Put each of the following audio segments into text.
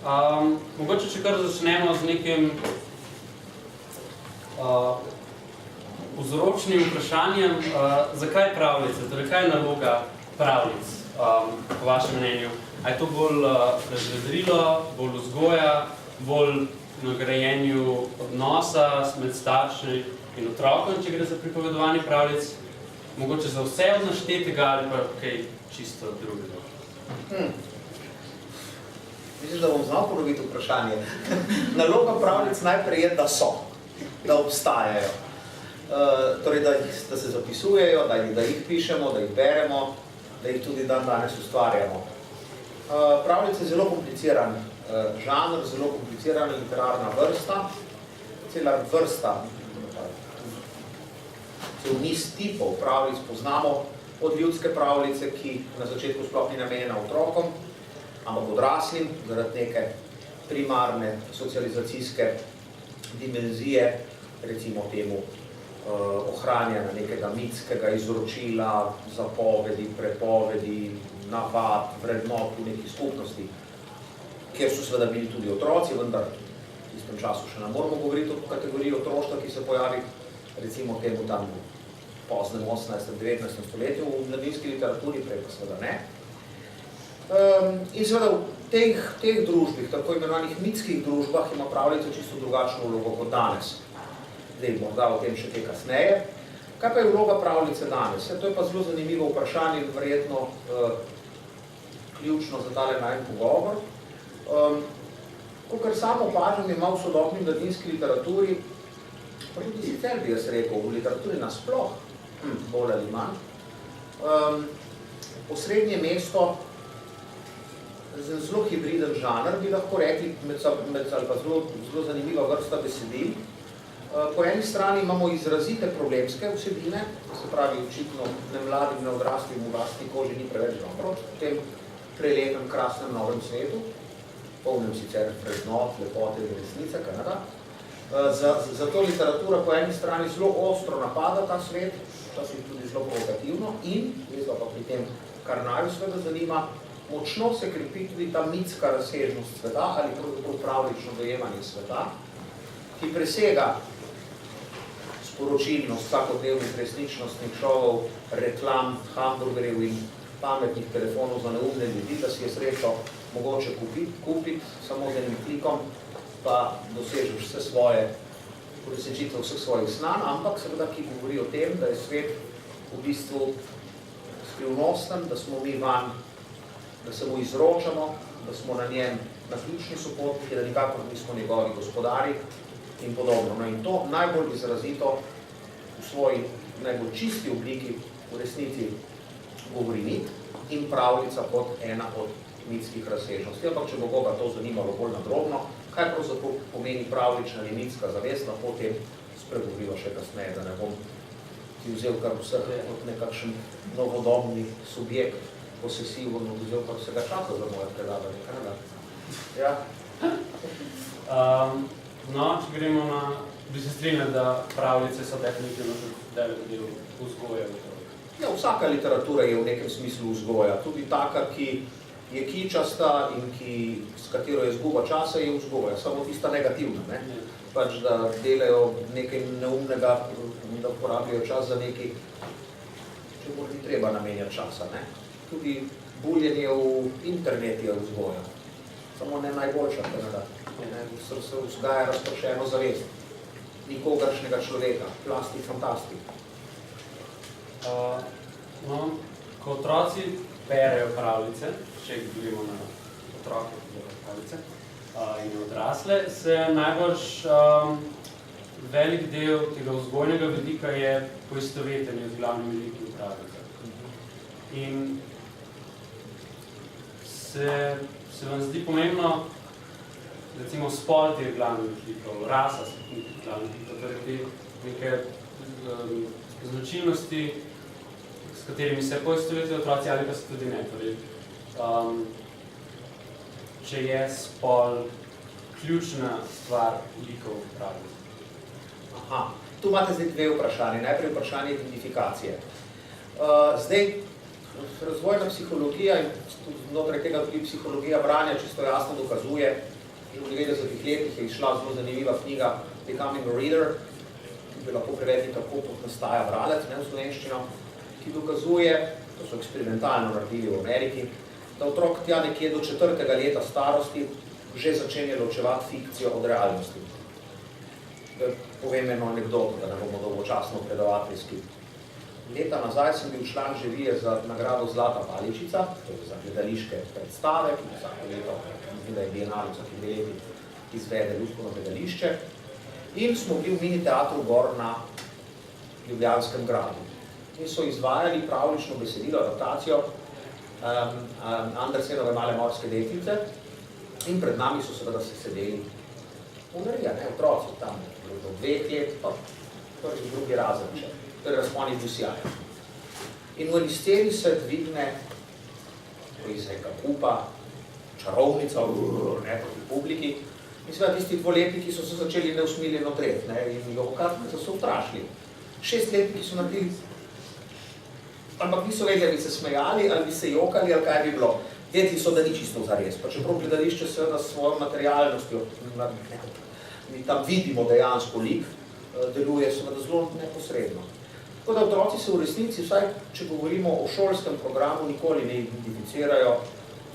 Mogoče, če kar začnemo z nekim vzročnim vprašanjem, zakaj pravljice? Torej, kaj je naloga pravljic, po vašem mnenju? A je to bolj razvedrilo, bolj vzgoja, bolj nagrajenju odnosa med starši in otrokom, če gre za pripovedovanje pravljic? Mogoče za vse od naštetega ali pa kaj čisto drugega? Mislim, da bom znal ponoviti vprašanje. Naloga pravljic najprej je, da so, da obstajajo. Torej, da se zapisujejo, da jih pišemo, da jih beremo, da jih tudi dan danes ustvarjamo. Pravljica je zelo kompliciran žanr, zelo komplicirana literarna vrsta, cela vrsta, cel niz tipov pravljic poznamo, od ljudske pravljice, ki na začetku sploh ni namenjena otrokom, ampak odraslim, zaradi neke primarne socializacijske dimenzije, recimo temu ohranjanja nekega mitskega izročila, zapovedi, prepovedi, navad, vrednot v nekih skupnosti, kjer so seveda bili tudi otroci, vendar v istem času še ne moramo govoriti o kategoriji otroštva, ki se pojavi recimo temu tam v poznem 18. 19. stoletju v mladinski literaturi, prej pa seveda ne. In seveda v teh družbih, tako imenovanih mitskih družbah, ima pravljica čisto drugačno vlogo kot danes. Zdaj, morda o tem še kaj kasneje. Kaj pa je vloga pravljice danes? To je pa zelo zanimivo vprašanje in verjetno ključno za tale najn pogovor. Kakor samo opažam, ima v sodobni mladinski literaturi, pa tudi sicer bi jaz rekel, v literaturi nasploh, bolj ali manj, osrednje mesto zelo hibriden žanr, bi lahko rekli, ali pa zelo zanimiva vrsta besedil. Po eni strani imamo izrazite problemske vsebine, se pravi, očitno ne mladim, ne odraslim v vlastni koži ni preveč dobro, v tem prelepem, krasnem novem svetu, polnem sicer vrednot, lepote in resnice, Kanada. Zato literatura po eni strani zelo ostro napada ta svet, včasih tudi zelo provokativno in, jaz pa pri tem, kar najbolj zanima, močno se krepi tudi ta mitska razsežnost sveta ali pravljično dojemanje sveta, ki presega sporočilnost vsakodnevnih resničnostnih šovov, reklam, hamburgerjev in pametnih telefonov za neumne ljudi, da si je srečo mogoče kupiti samo z enim klikom, pa dosežeš vse svoje uresničitve vseh svojih snanj, ampak seveda, ki govori o tem, da je svet v bistvu skrivnosten, da smo mi van, da se mu izročamo, da smo na njem naključni sopotniki, da nikakor nismo njegovi gospodari in podobno. No in to najbolj izrazito v svoji najbolj čisti obliki v resnici govori mit in pravljica kot ena od mitskih razsežnosti. Ampak če bo koga to zanimalo bolj nadrobno, kaj pravzaprav pomeni pravljična ali mitska zavest, lahko o tem spregovoriva še kasneje, da ne bom ti vzel kar vseh kot nekakšen novodobni subjekt posesiv in vzel kar vsega časa za moje predavanje. Ja? No, če gremo na, bi se strinjali, da pravljice so definitivno velik del vzgoje. Ja, vsaka literatura je v nekem smislu vzgoja. Tudi taka, ki je kičasta in s katero je izguba časa, je vzgoja. Samo tista negativna, ne? Pač, da delajo nekaj neumnega, da porabijo čas za nekaj, če bolj ni treba namenjati časa, ne? Tudi buljenje v internet je vzgoja. Samo ne najboljša, Kanada. Se vzgaja razprošeno zavest. Nikogaršnjega človeka. Plastik, fantastik. Ko otroci berejo pravljice, če govorimo na otroke, ki berejo pravljice, in odrasle, se najbolj velik del tega vzgojnega vidika je poistovetenje z glavnimi liki v pravljicah. In se vam zdi pomembno, recimo spol teh glavnih likov, rasa teh glavnih likov, torej te neke značilnosti, s katerimi se poistovetijo otroci ali pa se tudi ne. Torej, če je spol ključna stvar likov pravljic. Aha, tu imate zdaj dve vprašanje. Najprej vprašanje identifikacije. Zdaj, razvojna psihologija in znotraj tega tudi psihologija branja čisto jasno dokazuje, In v 90-ih letih je izšla zelo zanimiva knjiga Becoming a Reader, ki bi lahko prevedli tako, kot nastaja bralec, v slovenščino, ki dokazuje, to so eksperimentalno naredili v Ameriki, da otrok tja nekje do 4. leta starosti že začenja ločevati fikcijo od realnosti. Povem eno anekdoto, da ne bomo dolgočasno predavateljski. Leta nazaj sem bil član žirije za nagrado Zlata paličica, to je za gledališke predstave, ki vsako leto, mislim, da je bienal vsaki 2 leti izvede Lutkovno gledališče, in smo bili v mini teatru gor na Ljubljanskem gradu. In so izvajali pravljično besedilo, adaptacijo Andersenove Male morske deklice, in pred nami so seveda se sedeli unerija, otroci tam, do 2 let, pa prvi, drugi razred še. To je razpon iz Dusjaja. In v eni sceni se dvigne, ko izreka upa, čarovnica, ne, proti publiki, in seveda tisti 2-letniki so se začeli neusmiljeno treti, ne, in jokati so se ustrašili. 6-letniki so naredili, ampak niso vedeli, ali bi se smejali, ali bi se jokali, ali kaj bi bilo. Vedeli so, da ni čisto zares, pa čeprav gledališče seveda s svojo materialnostjo, mi tam vidimo dejansko lik, deluje seveda zelo neposredno. Tako da otroci se v resnici, vsaj če govorimo o šolskem programu, nikoli ne identificirajo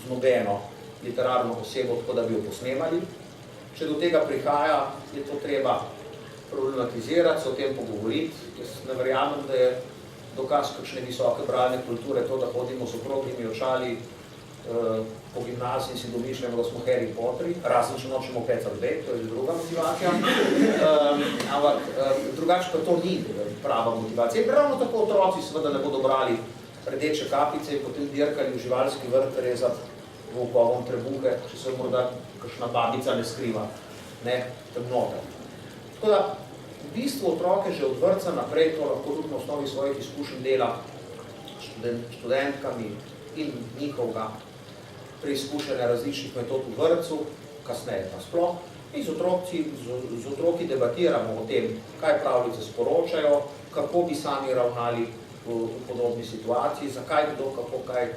z nobeno literarno osebo, tako da bi jo posnemali. Če do tega prihaja, je to treba problematizirati, se o tem pogovoriti. Jaz ne verjamem, da je dokaz kakšne visoke bralne kulture to, da hodimo s okroglimi očali po gimnaziji in si domišljamo, da smo Harry Potteri, razen če nočemo Peter Beck, to je že druga motivacija. Ampak drugače pa to ni prava motivacija. In ravno tako otroci seveda ne bodo brali Rdeče kapice in potem dirkali v živalski vrt rezati volkovom trebuhe, če se morda kakšna babica ne skriva, ne, temnota. Tako da, v bistvu otroke že od vrtca naprej, to lahko tudi na osnovi svojih izkušenj dela študentkami in njihovega preizkušanja različnih metod v vrtcu, kasneje pa sploh, in z otroki debatiramo o tem, kaj pravljice sporočajo, kako bi sami ravnali v podobni situaciji, zakaj kdo, kako kaj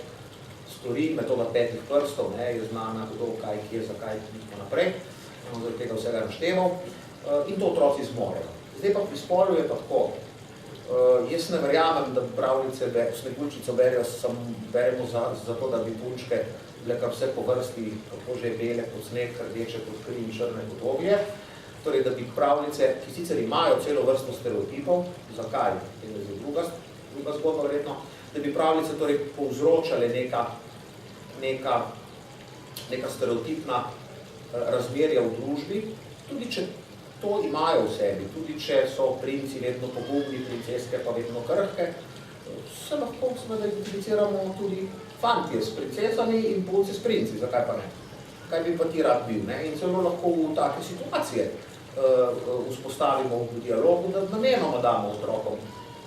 stori, metoda 5 prstov, ne, je znana, kdo, kaj, kje, zakaj in tako naprej, zaradi tega vsega našteval, in to otroci zmorejo. Zdaj pa pri spolu je pa tako. Jaz ne verjamem, da pravljice Sneguljčico beremo zato, da bi punčke bile kar vse po vrsti, kako že bele kot sneg, rdeče kot kri in črne kot oglje. Torej, da bi pravljice, ki sicer imajo celo vrsto stereotipov, zakaj, je druga zgodba verjetno, da bi pravljice torej povzročale neka stereotipna razmerja v družbi, tudi če to imajo v sebi, tudi če so princi vedno pogubni, princeske pa vedno krhke, se lahko seveda identificiramo tudi fantje s princesami in punce s princi, zakaj pa ne? Kaj bi pa ti rad bil, ne? In celo lahko v take situacije vzpostavimo v dialogu, da namenoma damo otrokom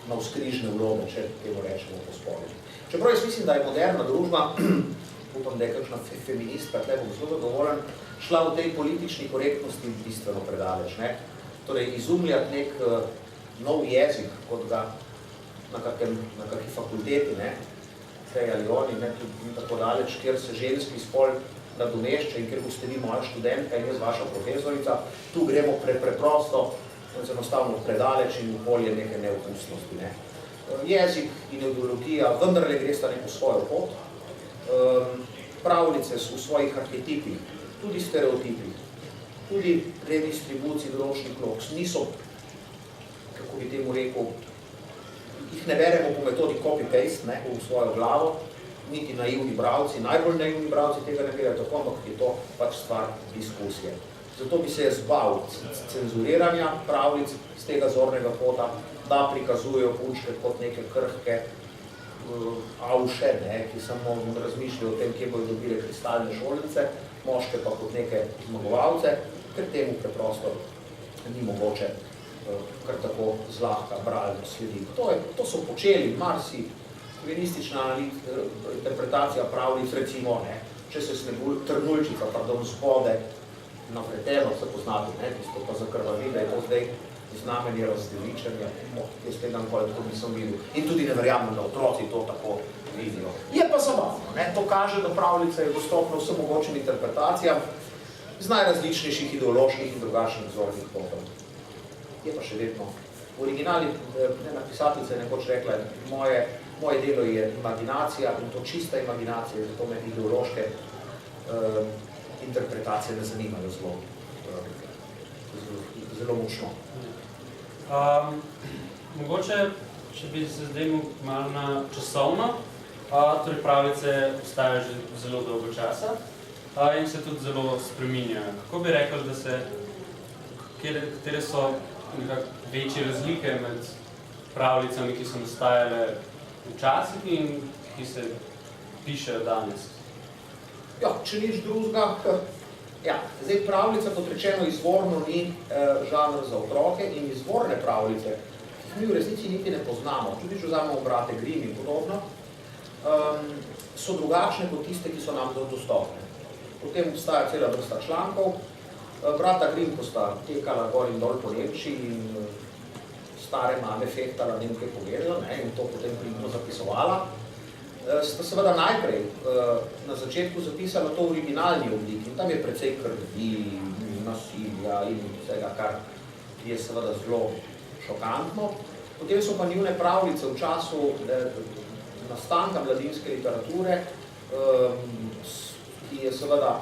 na vzkrižne vloge, če temu rečemo po spolu. Čeprav jaz mislim, da je moderna družba, upam, da je kakšna feministka, tle bom zelo zadovoljen, šla v tej politični korektnosti bistveno predaleč, ne? Torej, izumljati nek nov jezik, kot ga na kakšni fakulteti, ne? Tej ali oni, ne? Tudi tako daleč, kjer se ženski spol nadomešča in kjer boste vi moja študentka in jaz vaša profesorica, tu gremo preprosto, enostavno predaleč in v polje neke neokusnosti, ne? Jezik in ideologija vendarle gresta neko svojo pot, pravljice v svojih arhetipih, tudi stereotipih, tudi redistribuciji določnih vlog, niso, kako bi temu rekel, jih ne beremo po metodi copy-paste, ne, v svojo glavo, niti naivni bralci, najbolj naivni bralci tega ne vejo tako, ampak je to pač stvar diskusije. Zato bi se jaz bal cenzuriranja pravljic z tega zornega kota, da prikazujejo punčke kot neke krhke avše, ne, ki samo razmišljajo o tem, kje bojo dobile kristalne šolnice, moške pa kot neke zmagovalce, ker temu preprosto ni mogoče kar tako zlahka bralno slediti. To so počeli marsi, feministična interpretacija pravljic, recimo, ne, če se Trnuljčica, zbode na preteno, se poznati, ne, tisto pa zakrvavi, da je to zdaj znamenje razdeličenja, jaz tega nikoli tako nisem videl. In tudi ne verjamem, da otroci to tako vidijo. Je pa zabavno, ne, to kaže, da pravljica je dostopna vsem mogočim interpretacijam z najrazličnejših ideoloških in drugačnih zornih kotov. Je pa še vedno. V originali pisateljica je nekoč rekla, moje delo je imaginacija in to čista imaginacija, zato me ideološke interpretacije ne zanimajo zelo močno. Mogoče, če bi se zdaj malo na časovno, torej pravljice obstajajo že zelo dolgo časa in se tudi zelo spreminjajo. Kako bi rekli, da se, katere so večje razlike med pravljicami, ki so nastajale včasih in ki se pišejo danes? Ja, če nič drugega, zdaj pravljica, kot rečeno, izvorno ni žanr za otroke in izvorne pravljice, ki mi v resnici niti ne poznamo, tudi če vzamemo brate Grimm in podobno, so drugačne kot tiste, ki so nam dostopne. Potem obstaja cela vrsta člankov. Brata Grimm, ko sta tekala gor in dol po Nemčiji in stare mame fehtala nekaj povedala in to potem primerno zapisovala, sta seveda najprej na začetku zapisala to v originalni obliki in tam je precej krvi, nasilja in vsega, kar je seveda zelo šokantno. Potem so pa njune pravljice v času nastanka mladinske literature, ki je seveda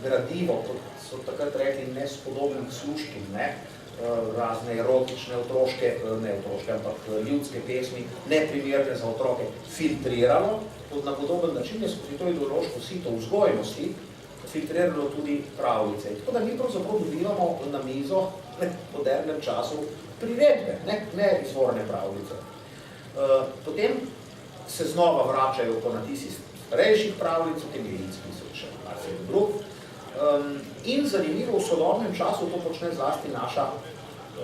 gradivo, kot so takrat rekli, nespodobnih sluškim, razne erotične ampak ljudske pesmi, neprimerne za otroke, filtriralo, na podoben način je skozi to ideološko sito vzgojnosti filtriralo tudi pravljice. Tako da mi pravzaprav dobivamo na mizo v modernem času priredbe, ne izvorne pravljice. Potem se znova vračajo po natisi starejših pravljic, v tem Ilinski so še marsikaj drug. In zanimivo v sodobnem času to počne zlasti naša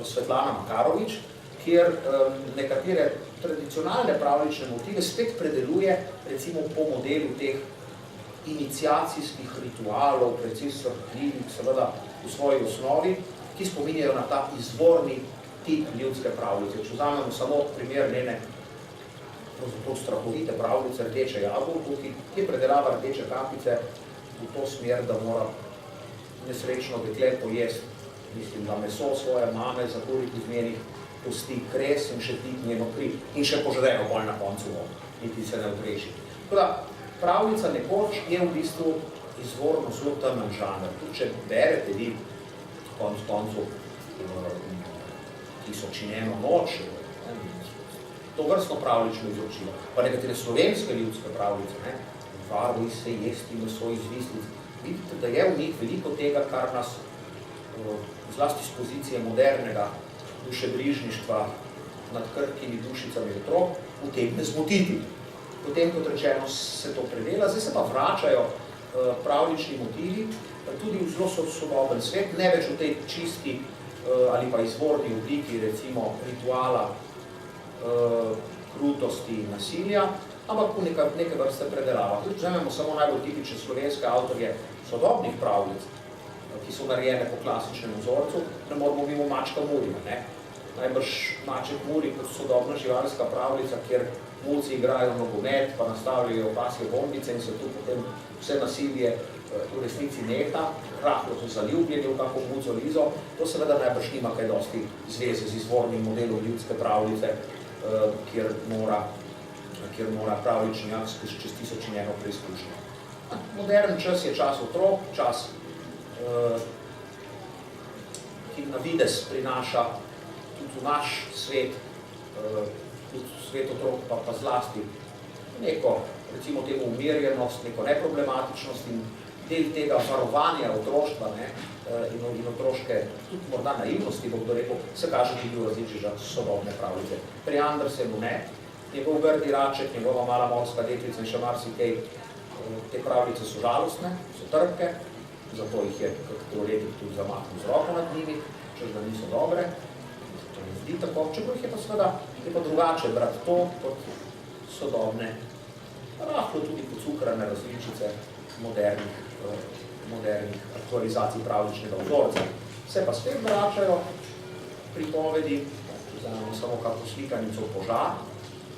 Svetlana Makarovič, kjer nekatere tradicionalne pravljične motive spet predeluje recimo po modelu teh iniciacijskih ritualov, precej srhljivih, seveda v svoji osnovi, ki spominjajo na ta izvorni tip ljudske pravljice. Če vzamemo samo primer njene strahovite pravljice Rdeče jabolko, ki predelava rdeče kapice v to smer, da mora nesrečno dekle pojesti, mislim, da meso svoje mame, zakuriti v njenih kosti kres in še piti njeno kri in še požrejo bolj na koncu, niti se ne odreši. Tako da, pravljica nekoč je v bistvu izvorno zelo temen žanr. Tudi če berete vi konc koncu Tisočineno noč, to vrstno pravljično izročilo, pa nekatere slovenske ljudske pravljice, Varvoj se jesti meso iz vislic. Vidite, da je v njih veliko tega, kar nas zlasti z pozicije modernega dušebrižništva nad krhkimi dušicami otrok utegne zmotiti. Potem, kot rečeno, se to predela, zdaj se pa vračajo pravljični motivi, tudi v zelo sodoben svet, ne več v tej čisti ali pa izvorni obliki, recimo rituala krutosti in nasilja, ampak v neke vrste predelava. Tudi vzamemo samo najbolj tipične slovenske avtorje sodobnih pravljic, ki so narejene po klasičnem vzorcu, ne moramo mimo Mačka Murija. Najbrž Maček Muri kot sodobna živalska pravljica, kjer mulci igrajo nogomet, pa nastavljajo pasje bombice in se tu potem vse nasilje v resnici neha, rahlo so zaljubljeni v kako muco lizo, to seveda najbrž nima kaj dosti zveze z izvornim modelom ljudske pravljice, kjer mora pravličnjak čez tisočinjeno preizkušnjo. Modern čas je čas otrok, čas, ki na vides prinaša tudi v naš svet, tudi svet otrok, pa zlasti neko, recimo temu umirjenost, neko neproblematičnost in del tega varovanja otroštva in otroške, tudi morda naivnosti, bo kdo rekel, se kaže tudi v različnih sodobne pravljice. Pri Andersenu ne, njegov Grdi raček, njegova mala morska deklica in še marsikaj, te pravljice so žalostne, so trpke, zato jih je kot teoretik tudi zamahnil z roko nad njimi, češ da niso dobre, to ne zdi tako, čeprav jih je pa seveda drugače brati to kot sodobne, rahlo tudi pocukrane različice modernih aktualizacij pravličnega vzorca. Se pa spet vračajo pripovedi, vzamemo samo kako slikanico Požar,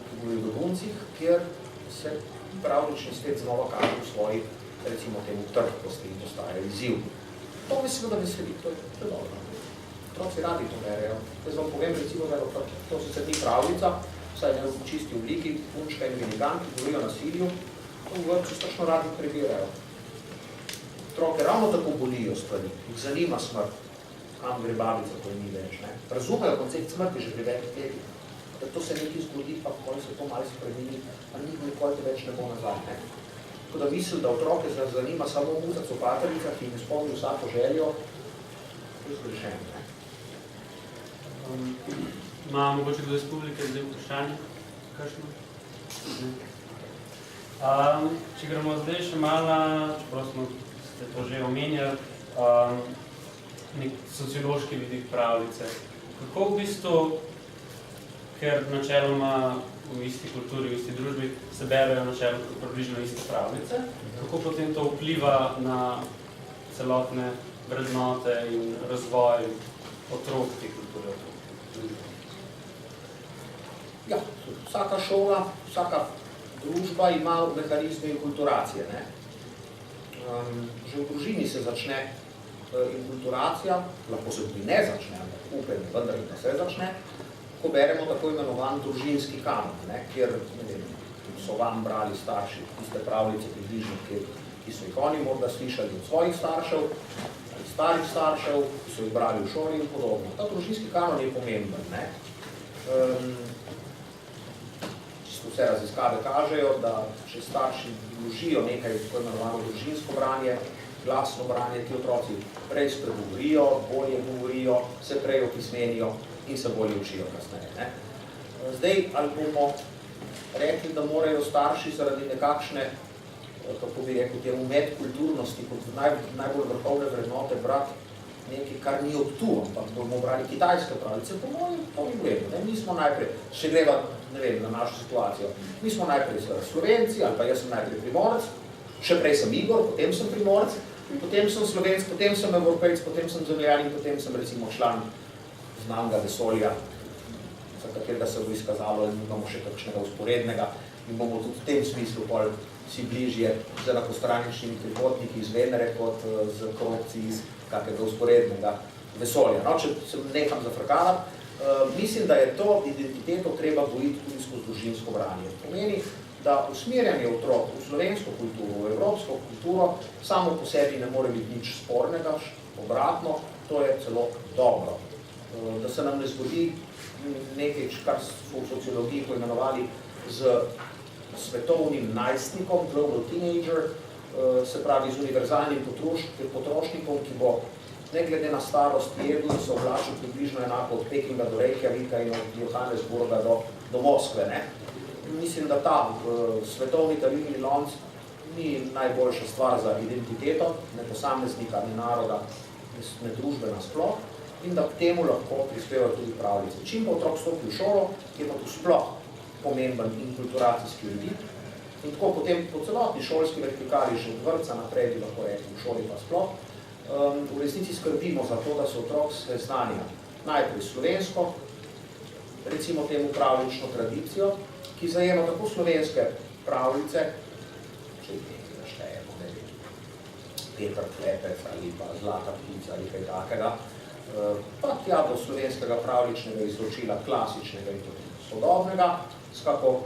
ki govori o beguncih, kjer se pravlični svet znova kaže v svoji, recimo temu, trhkosti in postaja izziv. To me seveda veseli, to je dobro. Otroci radi to berejo. Jaz vam povem, recimo, da to sicer ni pravljica, vsaj ne v čisti obliki, punčka in minigan, ki govorijo o nasilju, to v vrtcu strašno radi prebirajo. Otroke ravno tako bolijo stvari, jih zanima smrt, kam gre babica, to ni več. Ne? Razumejo koncept smrti že pri več letih, da to se nekaj zgodi, pa kako se to malo spremeni, a nikoli te več ne bo nazaj. Ne? Tako da mislim, da otroke zanima samo muza copaterica, ki jim spomni vsako željo, to je zgrešeno. Ima mogoče kdo iz publike zdaj vprašanje? Kakšno? Če gremo zdaj še malo, čeprav ste to že omenjali, nek sociološki vidik pravljice. Kako v bistvu, ker načeloma v isti kulturi, v isti družbi se berejo načeloma približno iste pravljice, kako potem to vpliva na celotne vrednote in razvoj otrok te kulture? Ja, vsaka šola, vsaka družba ima mehanizme inkulturacije. Ne? Že v družini se začne inkulturacija, lahko se tudi ne začne, ampak upem, vendar da se začne, ko beremo tako imenovan družinski kanon, ne? Kjer so vam brali starši tiste pravljice približno, ki so jih oni morda slišali od svojih staršev, ali starih staršev, ki so jih brali v šoli in podobno. Ta družinski kanon je pomemben. Ne? Vse raziskave kažejo, da če starši vložijo nekaj tako imenovano družinsko branje, glasno branje, ti otroci prej spregovorijo, bolje govorijo, se prej opismenijo in se bolje učijo kasneje. Ne? Zdaj, ali bomo rekli, da morajo starši zaradi nekakšne, kako bi rekel, temu medkulturnosti, kot najbolj vrhovne vrednote brati nekaj, kar ni od tu, ampak bomo brali kitajske pravljice, po mojem, to ni vredno. Mi smo najprej, še greva, ne vem, na našo situacijo, mi smo najprej Slovenci, ali pa jaz sem najprej Primorec, še prej sem Igor, potem sem Primorec, potem sem Slovenc, potem sem Evropejc, potem sem Zemljan in potem sem recimo član znanega vesolja, za katerega se bo izkazalo in imamo še kakšnega usporednega in bomo tudi v tem smislu pol si bližje z enakostraničnimi trikotniki iz Venere kot z krogci iz kakega usporednega vesolja. No, če se nekam zafrkavati, mislim, da je to identiteto treba gojiti tudi skozi družinsko branje. Pomeni, da usmerjanje otrok v slovensko kulturo, v evropsko kulturo, samo po sebi ne more biti nič spornega, obratno, to je celo dobro. Da se nam ne zgodi nekaj, kar smo v sociologiji poimenovali z svetovnim najstnikom, global teenager, se pravi z univerzalnim potrošnikom, ki bo ne glede na starost jedel in se oblačil približno enako od Pekinga do Reykjavika in od Johannesburga do Moskve. Ne? Mislim, da ta svetovni darilni lonc ni najboljša stvar za identiteto, ne posameznika, ne naroda, ne družbe nasploh, in da k temu lahko prispevajo tudi pravljice. Čim pa otrok stopi v šolo, je pa to sploh pomemben inkulturacijski vidik. In tako potem po celotni šolski vertikali, že od vrtca naprej, bi lahko rekli, v šoli pa sploh, v resnici skrbimo za to, da se otrok seznanja najprej slovensko, recimo temu pravljično tradicijo, ki zajema tako slovenske pravljice, če jih nekaj naštejemo, ne vem, Peter Klepec ali pa Zlata ptica ali kaj takega, pa tja do slovenskega pravljičnega izročila, klasičnega in tudi sodobnega, skako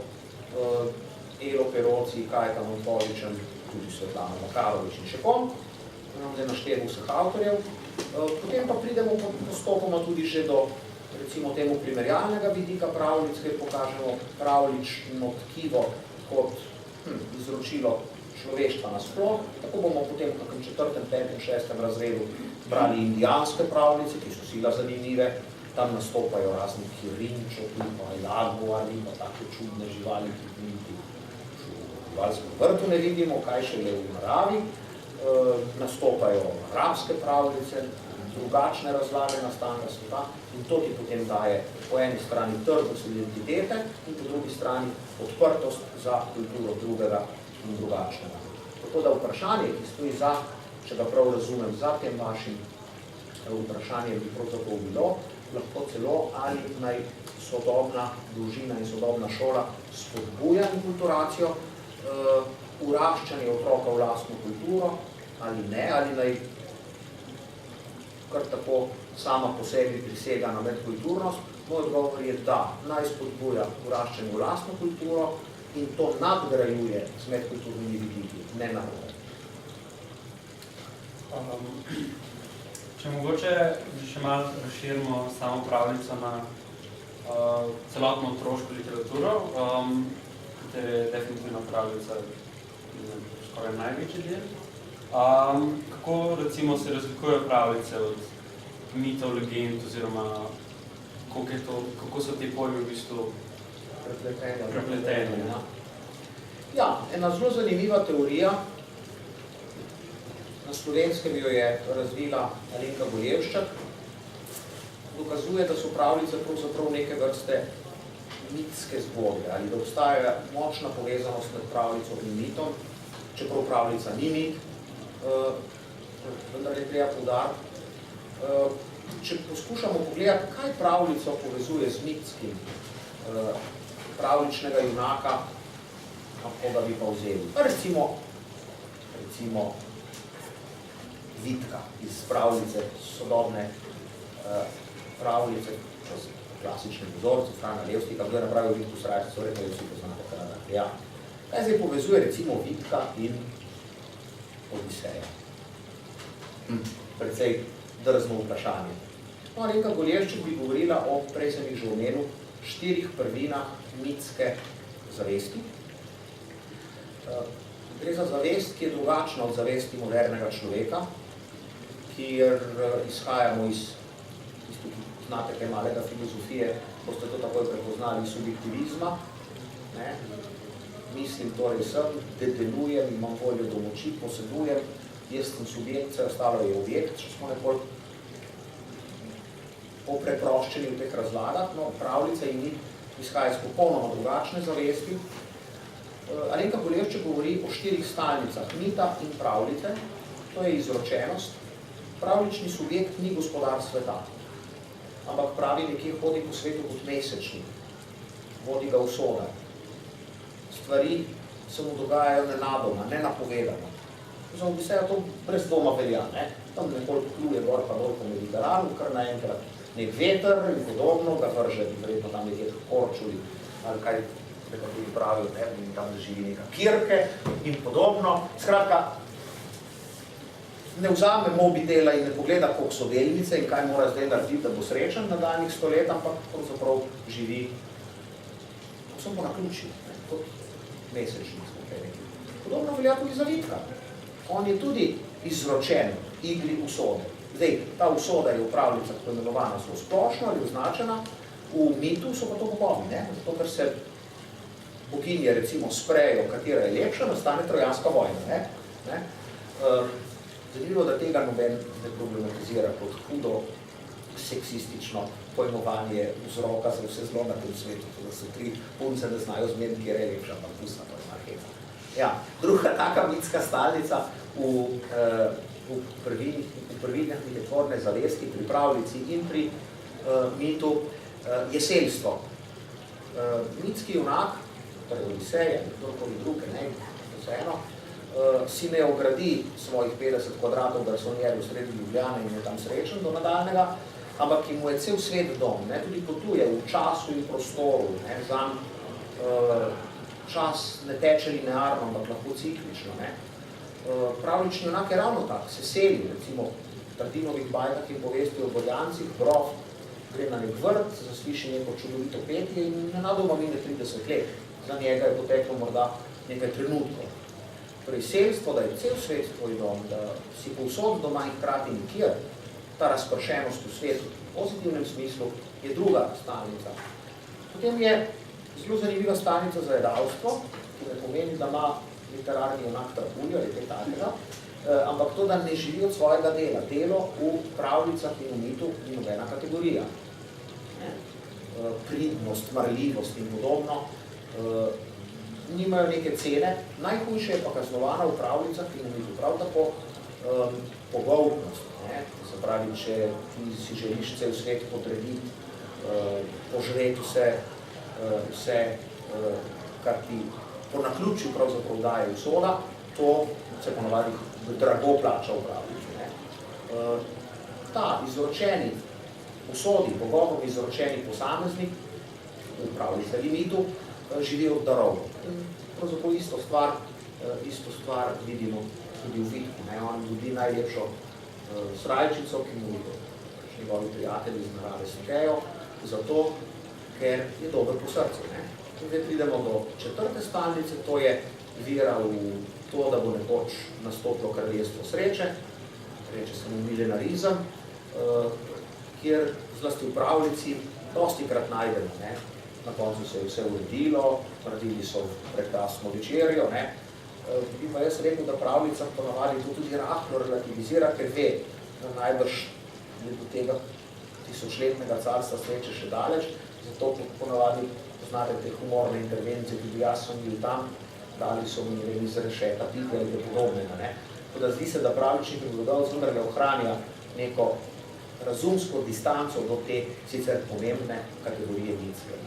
Elo Peroci, Kajtan Ontoličen, tudi Svetlana Makarovič in še kom, zdaj naštejem vseh avtorjev. Potem pa pridemo postopoma tudi že do, recimo temu, primerjalnega vidika pravljic, kjer pokažemo pravljično tkivo kot izročilo človeštva nasploh. Tako bomo potem v kakem 4., 5., 6. razredu brali indijanske pravljice, ki so sila zanimive. Tam nastopajo razni kirinčoki, pa jaguari, pa take čudne živali, ki niti v živalskem vrtu ne vidimo, kaj še je v naravi. Nastopajo arabske pravljice, drugačne razlage nastanka sveta in to ti potem daje po eni strani trdnost identitete in po drugi strani odprtost za kulturo drugega in drugačnega. Tako da vprašanje, ki stoji za, če ga prav razumem, za tem vašim vprašanjem bi prav tako bilo, lahko celo ali naj sodobna družina in sodobna šola spodbuja inkulturacijo, uraščanje otroka v lastno kulturo, ali ne, ali naj kar tako sama po sebi prisega na medkulturnost. Moj odgovor je, da naj spodbuja vraščanje v lastno kulturo in to nadgrajuje z medkulturnimi vidiki, ne narobe. Če mogoče še malo razširimo samo pravljico na celotno otroško literaturo, katere je definitivno pravljica skoraj največji del. Kako recimo se razlikujejo pravljice od mitov, legend oziroma kako so te pojmi v bistvu prepleteni? Ja, ena zelo zanimiva teorija, na slovenskem jo je razvila Alenka Gojevščak, dokazuje, da so pravljice pravzaprav neke vrste mitske zgodbe, ali da obstaja močna povezanost med pravljico in mitom, čeprav pravljica ni mit, vendar je treba poudariti. Če poskušamo pogledati, kaj pravljico povezuje z mitskim pravljičnega junaka, koga bi pa vzeli. Recimo Vitka iz pravljice, sodobne pravljice, klasični vzorci, Frana Levstika, kdo je napravil Vitku Srajčico, verjetno vsi poznate Kanada. Ja. Kaj zdaj povezuje recimo Vitka in Odiseja? Precej drzno vprašanje. No, Alenka Gojevščak bi govorila o, prej sem jih že omenil, 4 prvinah mitske zavesti. Gre za zavest, ki je drugačna od zavesti modernega človeka, kjer izhajamo iz, ki znate kaj malega filozofije, boste to takoj prepoznali, subjektivizma. Mislim, torej sem, delujem, imam voljo do moči, posedujem, jaz sem subjekt, vse ostalo je objekt, če smo nekoliko preproščeni v teh razlagah, no, pravljica in mit izhaja iz popolnoma drugačne zavesti. Alenka Gojevščak govori o 4 stalnicah mita in pravljice, to je izročenost. Pravljični subjekt ni gospodar sveta, ampak pravi nekje hodi po svetu kot mesečnik, vodi ga usoda. Stvari se mu dogajajo nenadoma, nenapovedano. Za Odiseja to brez doma velja, ne? Tam nekoliko pluje gor pa dol po Mediteranu, kar naenkrat nek veter in podobno, ga vrže, verjetno tam nekje Korčuli, ali kaj nekateri pravijo, ne, in tam živi neka Kirke in podobno. Skratka, ne vzame mobitela in ne pogleda, koliko so delnice in kaj mora zdaj narediti, da bo srečen na daljnih 100 let, ampak pravzaprav živi povsem po naključju, kot mesečnik smo kaj rekli. Podobno velja tudi za Vitka. On je tudi izročen igri usode. Zdaj, ta usoda je v pravljicah poimenovana zelo splošno ali označena, v mitu so pa to bogovi, ne? Zato, ker se boginje recimo sprejo, katera je lepša, nastane trojanska vojna, ne? Zanimivo, da tega noben ne problematizira kot hudo seksistično pojmovanje vzroka za vse zlo na tem svetu, da so 3 punce, da znajo zmeniti, kjer je lepša, pa pusna, pa je marheta. Ja, druga taka mitska stalnica v prvinah mitotvorne zavesti, pri pravljici in pri mitu je selstvo. Mitski junak, torej Odiseja, kdorkoli druge, ne, vseeno, si ne ogradi svojih 50 kvadratov garsonjerja v sredi Ljubljane in je tam srečen do nadaljnega, ampak ki mu je cel svet dom, ne, tudi potuje v času in prostoru, ne, zanj čas ne teče linearno, ampak lahko ciklično, ne. Pravlični junak je ravno tak, se seli, recimo v Tartinovih bajkah in povesti o Borjancih, grof gre na nek vrt, zasliši neko čudovito petje in nenadoma mine 30 let. Za njega je poteklo morda nekaj trenutkov. Torej, selstvo, da je cel svet tvoj dom, da si povsod doma in hkrati nikjer, ta razpršenost v svetu, v pozitivnem smislu, je druga stalnica. Potem je zelo zanimiva stalnica za jedalstvo, ki ne pomeni, da ima literarni junak trpuljo ali kaj takega, ampak to, da ne živi od svojega dela. Delo v pravljicah in v mitu ni nobena kategorija. Pridnost, marljivost in podobno nimajo neke cene. Najhujše je pa kaznovana v pravljicah in v mitu. Prav tako pogoltnost. Se pravi, če si želiš cel svet podrediti, požreti vse, kar ti po naključju pravzaprav daje usoda, to se ponovadi drago plača v pravljici. ta izročeni posodi, bogovom izročeni posameznik v pravljici limitu živi od darov. Pravzaprav isto stvar vidimo tudi v Vitku. On dobi najlepšo srajčico, ki mu njegovi prijatelji iz narave skejo, zato, ker je dober po srcu. Zdaj pridemo do 4. stalnice, to je vira v to, da bo nekoč nastopilo kraljestvo sreče, reče se mu milenarizem, kjer zlasti v pravljici dostikrat najdemo. Na koncu se je vse uredilo, naredili so prekrasno večerjo. Bi pa jaz rekel, da pravljica ponavadi to tudi rahlo relativizira, ker ve, da najbrž je do tega tisočletnega carstva sreče še daleč, zato ponavadi poznate te humorne intervencije, tudi jaz sem bil tam, dali so mi iz rešeta, pike ali podobnega. Tako da zdi se, da pravlični pripovedovalec vendarle ohranja neko razumsko distanco do te sicer pomembne kategorije mitske.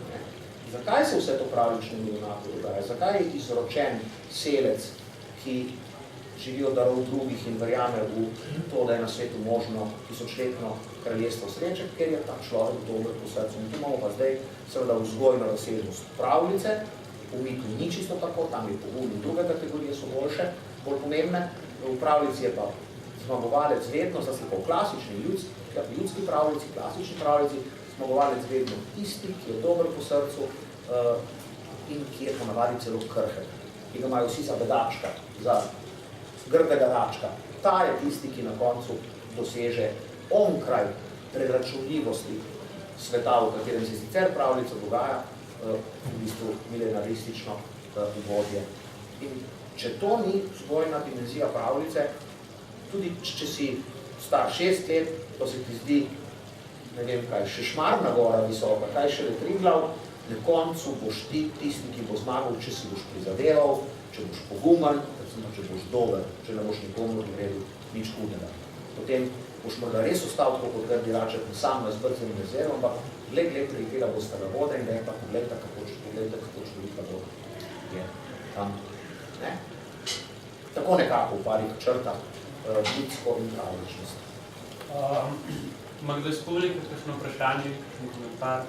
Zakaj se vse to pravličnemu junaku dogaja? Zakaj je izročen selec, ki živi od darov drugih in verjame v to, da je na svetu možno tisočletno kraljestvo sreče, ker je ta človek dober po srcu. In tu imamo pa zdaj seveda vzgojno razsežnost pravljice, v mitu ni čisto tako, tam je pogum in druge kategorije so boljše, bolj pomembne. V pravljici je pa zmagovalec vedno, zase po klasični ljudski pravljici, klasični pravljici, zmagovalec vedno tisti, ki je dober po srcu in ki je ponavadi celo krhek, ki ga imajo vsi za bedačka, za grdega dačka. Ta je tisti, ki na koncu doseže onkraj preračunljivosti sveta, v katerem se sicer pravljica dogaja, v bistvu milenaristično vodje. In če to ni vzgojna dimenzija pravljice, tudi če si star 6 let, to se ti zdi, ne vem kaj, še Šmarna gora visoka, kaj še le Triglav, na koncu boš ti tisti, ki bo zmagal, če si boš prizadeval, če boš pogumen, recimo, če boš dober, če ne boš nikomu naredil nič hudega. Potem boš morda res ostal tako kot grdi raček sam na zbrcenim jezerom, ampak gled prijekela bosta na vode in rekla, pogledajte, kako čudovita voda je tam. Tako nekako v parih črtah mitsko in pravličnost. Ima kdo iz publike kakšno vprašanje, kakšen komentar?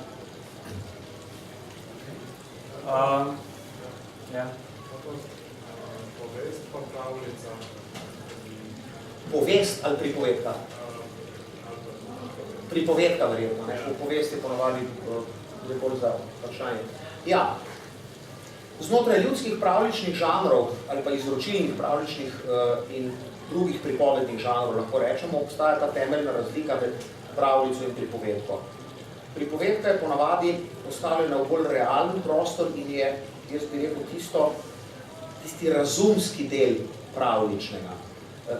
Povest pa pravljica. Povest ali pripovedka? Pripovedka verjetno, v povesti je ponavadi bolj za vprašanje. Ja, znotraj ljudskih pravličnih žanrov ali pa izročilnih pravličnih in drugih pripovednih žanrov, lahko rečemo, obstaja ta temeljna razlika med pravljico in pripovedko. Pripovedka je ponavadi postavljena v bolj realen prostor in je, jaz bi rekel, tisti razumski del pravličnega,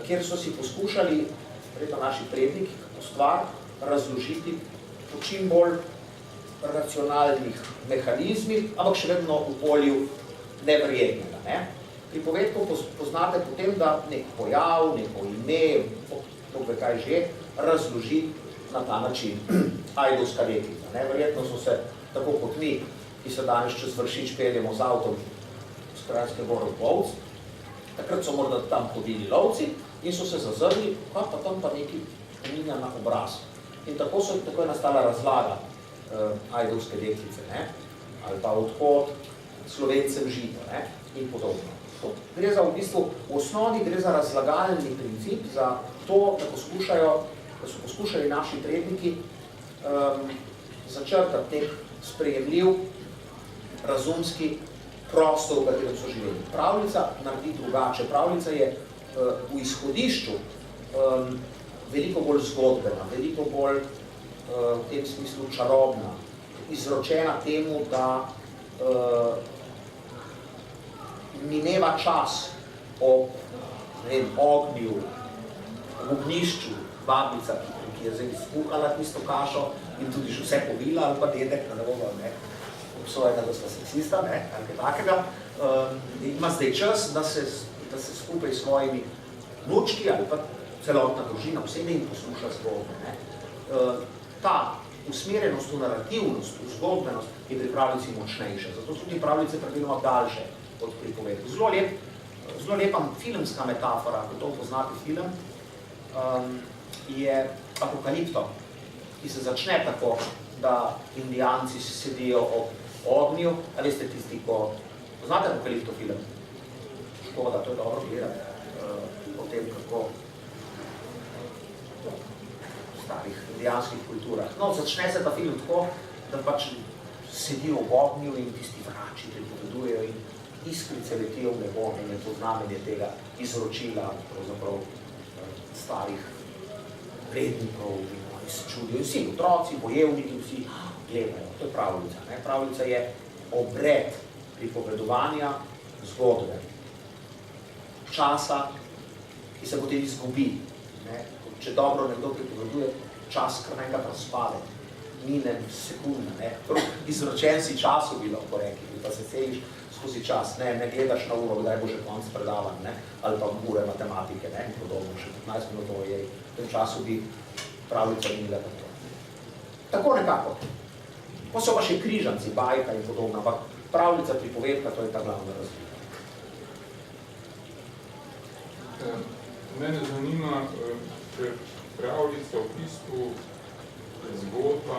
kjer so si poskušali, verjetno naši predniki, kako stvar razložiti po čim bolj racionalnih mehanizmih, ampak še vedno v polju neverjetnega. Pripovedko poznate potem, da nek pojav, neko ime, kaj že, razloži na ta način. Ajdovska deklica. Verjetno so se, tako kot mi, ki se danes čez Vršič peljemo z avtom z Kranjske gore v lovc, takrat so morda tam hodili lovci in so se zazrli, pa tam pa neki pominja na obraz. In tako je nastala razlaga ajdovske deklice, ali pa odhod Slovencem žito in podobno. Gre za, v bistvu, v osnovi gre za razlagalni princip, za to, da so poskušali naši predniki začrtati nek sprejemljiv, razumski prostor, v katerem so živeli. Pravljica naredi drugače. Pravljica je v izhodišču veliko bolj zgodbena, veliko bolj v tem smislu čarobna, izročena temu, da mineva čas ob ognju, v ognjišču, babica, ki je zdaj skuhala tisto kašo in tudi že vse povila, ali pa dedek, ne bomo obsojena, da sta seksista, ali kaj takega. Ima zdaj čas, da se skupaj s svojimi vnučki ali pa celotna družina posebej in posluša zgodbe. Ta usmerjenost v narativnost, v zgodbenost je pri pravljici močnejša. Zato so tudi pravljice praviloma daljše od pripovedk. Zelo lepa filmska metafora, ko to poznate film, je Apokalipto, ki se začne tako, da Indijanci sedijo ob ognju, a veste tisti, ko poznate Apokalipto film? Škoda, to je dobro gledati, o tem, kako v starih indijanskih kulturah. No, začne se ta film tako, da pač sedijo v ognju in tisti vrači pripovedujejo in iskrice letijo v nebo in je to znamenje tega izročila pravzaprav starih prednikov in oni se čudijo. Vsi otroci, bojevniki, vsi gledajo. To je pravljica. Ne? Pravljica je obred pripovedovanja zgodbe. Časa, ki se potem izgubi. Ne? Če dobro nekdo pripoveduje, čas kar naenkrat razpade. Mine sekunda. Ne? Izročen si času, bi lahko rekli, pa se celiš skozi čas. Ne gledaš na uro, kdaj bo že konc predavan, ne? Ali pa ure matematike, ne? Podobno, še 15 minut je. V tem času bi pravljica minila tako. Tako nekako. Pa so pa še križanci, bajka in podobno, ampak pravljica, pripovedka, to je ta glavna razlika. Mene zanima, če pravljica v bistvu zgodba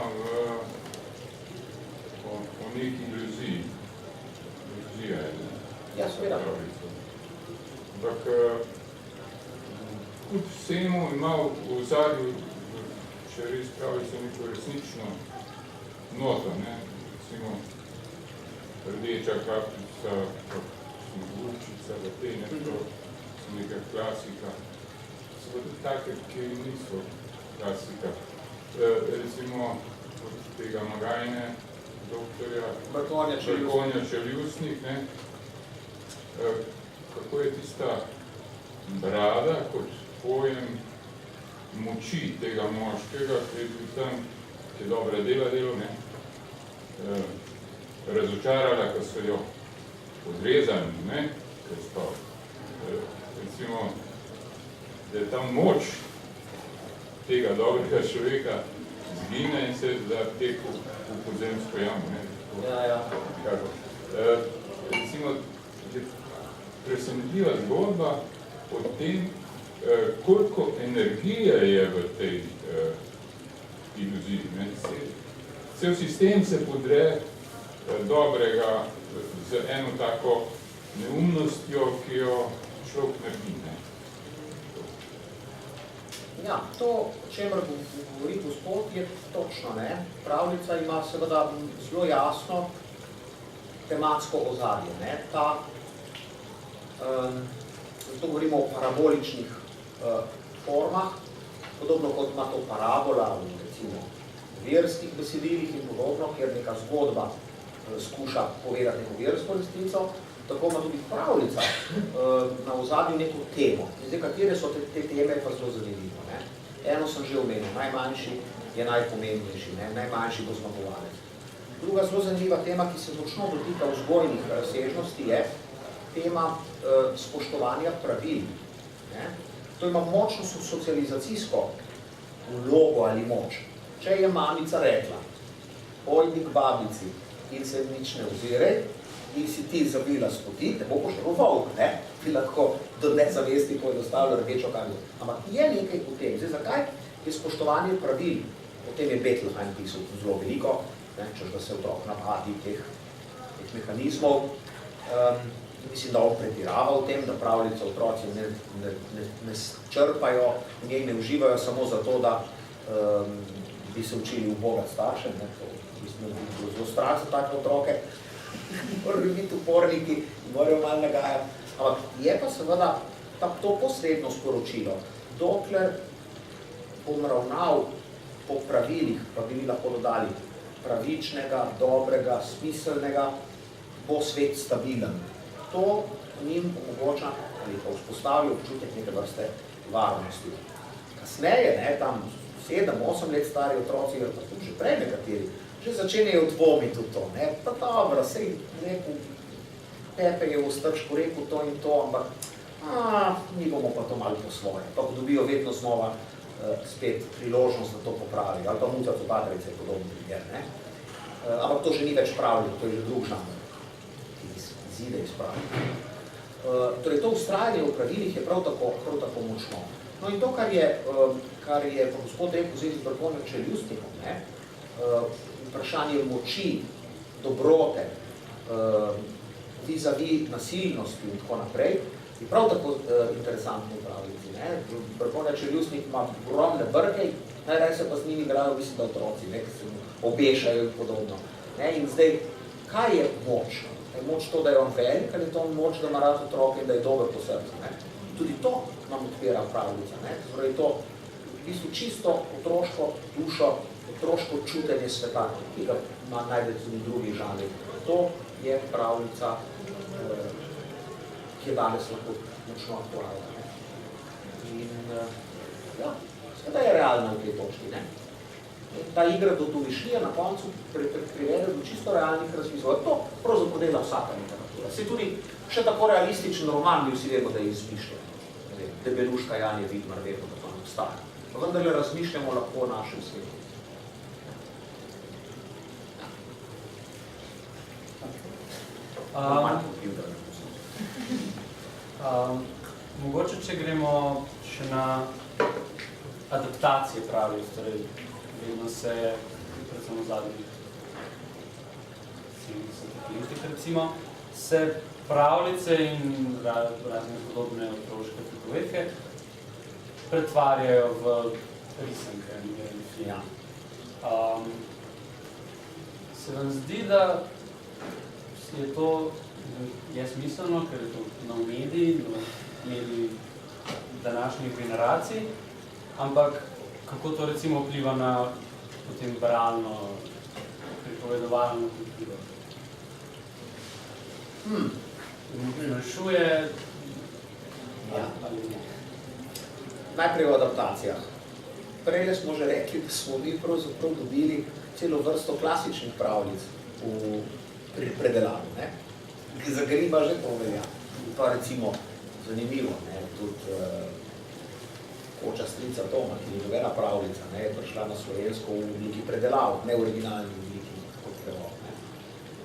o neki iluziji. Iluzija je. Ja, seveda. Ampak kljub vsemu ima v ozadju, če res pravljica neko resnično noto, ne? Recimo rdeča kapljica, snegurčica, v tej nekaj neka klasika. So pa tudi take, ki niso klasika. Recimo od tega Magajne, doktorja Vrkonja Čeljusnik, ne? Kako je tista brada kot pojem moči tega moškega, ki je bil tam, ki je dobra delo, ne? Razočarala, ko so jo odrezali, ne? Ker spal. Recimo, da je tam moč tega dobrega človeka zgine in se zateku v podzemsko jamo. Ja. Recimo, je presenetljiva zgodba o tem, koliko energije je v tej iluziji. Cel sistem se podre dobrega z eno tako neumnostjo, ki jo človek naredi. Ja, to, o čemer govori gospod, je točno, ne. Pravljica ima seveda zelo jasno tematsko ozadje, ne. Zato govorimo o paraboličnih formah, podobno kot ima to parabola, recimo verskih besedilih in podobno, kjer neka zgodba skuša povedati neko versko resnico, tako ima tudi pravljica na ozadju neko temo. Zdaj, katere so te teme, pa zelo zanimivo. Ne? Eno sem že omenil, najmanjši je najpomembnejši, ne? Najmanjši bo zmagovalec. Druga zelo zanimiva tema, ki se močno dotika vzgojnih razsežnosti, je tema spoštovanja pravil. Ne? To ima močno socializacijsko vlogo ali moč. Če je mamica rekla, pojdi k babici in se nič ne ozirej, in si ti zavila spoti, ne bo poštel volk, ne? Ti lahko do nezavesti poenostavlja rdečo kavijo. Ampak je nekaj v tem. Zdaj, zakaj je spoštovanje pravil? O tem je Bettelheim pisal zelo veliko, ne? Češ da se otrok napadi teh mehanizmov. Mislim, da on pretirava v tem, da pravljice otroci ne črpajo, v njej ne uživajo samo zato, da bi se učili ubogat staršem. Mislim, da bi bilo zelo strah za take otroke. Morajo biti uporniki, morajo malo nagajati. Ampak je pa seveda to posredno sporočilo. Dokler bom ravnal po pravilih, pa bi lahko dodali pravičnega, dobrega, smiselnega, bo svet stabilen. To njim omogoča ali pa vzpostavi občutek neke vrste varnosti. Kasneje, ne, tam 7-8 let stari otroci, ali pa tudi že prej nekateri, že začenjajo dvomiti v to. Ne? Pa dobro, sej rekel, Pepe je v strčku rekel to in to, ampak mi bomo pa to malo po svoje. Pa dobijo vedno znova spet priložnost, da to popravi. Ali pa Muca Copatrice je podobno primer. Ne? Ampak to že ni več pravljeno, to je že drug žanr, ki izide iz pravljena. Torej, to ustrajanje v pravilih je prav tako močno. No in to, kar je pa gospod rekel z Brbonja čeljustnikom, vprašanje moči, dobrote, vis-a-vis nasilnosti in tako naprej, je prav tako interesantno v pravljici. Brbonja čeljustnik ima ogromne brke, najraje se pa z njimi igrajo, mislim, da otroci, ki se obešajo in podobno. In zdaj, kaj je moč? Je moč to, da je on velik, ali je to moč, da ima rad otroke in da je dober po srcu? Tudi to nam odpira pravljica. Torej to v bistvu čisto otroško dušo, otroško čutenje sveta, ki ga ima najdete tudi drugi žanri. To je pravljica, ki je danes lahko močno aktualna. In ja, seveda je realna v tej točki. Ta igra do domišljija na koncu privede do čisto realnih razmislov. To pravzaprav dela vsaka literatura. Se tudi še tako realističen roman, mi vsi vemo, da je izmišljen. Debeluška Janje Vidmar vedno, da to ne obstaja. Pa vendar le razmišljamo lahko o našem svetu. Mogoče, če gremo še na adaptacije pravljic, torej vedno se, predvsem v zadnjih 70 letih, recimo, se pravljice in razne podobne otroške pripovedke pretvarjajo v risanke in film. Se vam zdi, da je to smiselno, ker je to nov medij današnjih generacij, ampak kako to recimo vpliva na potem bralno, pripovedovalno kulturo? Prinašuje ali ne? Najprej v adaptacijah. Prej smo že rekli, da smo mi pravzaprav dobili celo vrsto klasičnih pravljic pri predelavi. Za Griba že to velja. Pa recimo zanimivo, tudi Koča strica Toma, ki je nobena pravljica, je prišla na slovensko v obliki predelav, ne v originalni obliki, kot prevod.